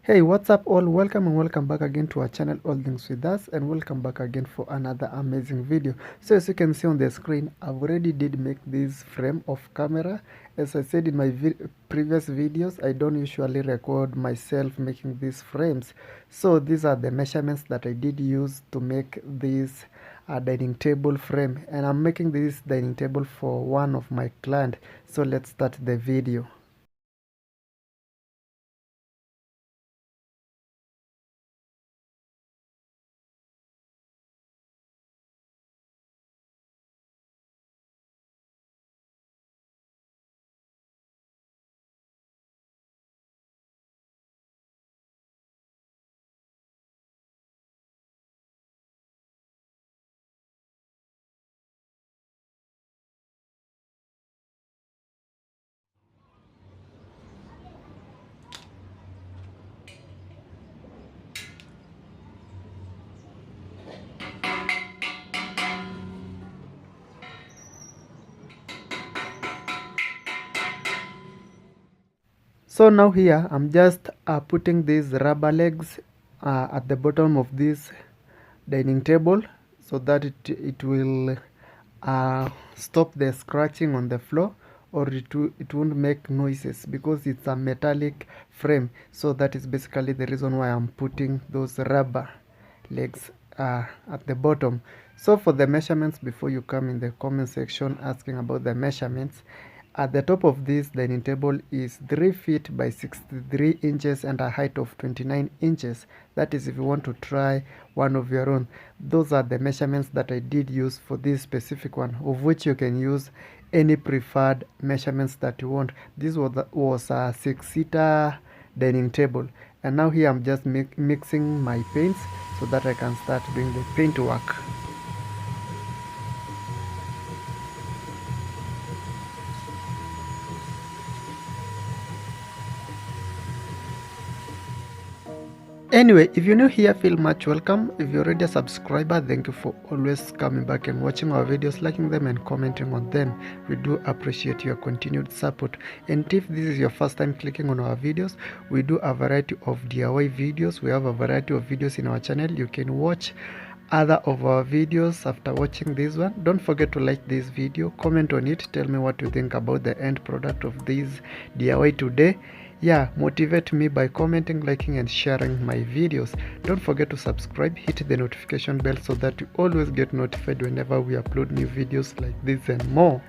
Hey, what's up all? Welcome and welcome back again to our channel All Things With Us, and welcome back again for another amazing video. So as you can see on the screen, I've already did make this frame of camera. As I said in my previous videos, I don't usually record myself making these frames. So these are the measurements that I did use to make this dining table frame, and I'm making this dining table for one of my clients. So let's start the video. So now here I'm just putting these rubber legs at the bottom of this dining table so that it will stop the scratching on the floor, or it won't make noises because it's a metallic frame. So that is basically the reason why I'm putting those rubber legs at the bottom. So for the measurements, before you come in the comment section asking about the measurements, at the top of this dining table is 3 feet by 63 inches and a height of 29 inches. That is if you want to try one of your own. Those are the measurements that I did use for this specific one, of which you can use any preferred measurements that you want. This was a 6-seater dining table, and now here I'm just mixing my paints so that I can start doing the paint work. Anyway, if you're new here, feel much welcome. If you're already a subscriber, thank you for always coming back and watching our videos, liking them and commenting on them. We do appreciate your continued support. And if this is your first time clicking on our videos, we do a variety of DIY videos. We have a variety of videos in our channel. You can watch other of our videos after watching this one. Don't forget to like this video, comment on it, tell me what you think about the end product of this DIY today. Yeah, motivate me by commenting, liking and sharing my videos. Don't forget to subscribe, hit the notification bell so that you always get notified whenever we upload new videos like this and more.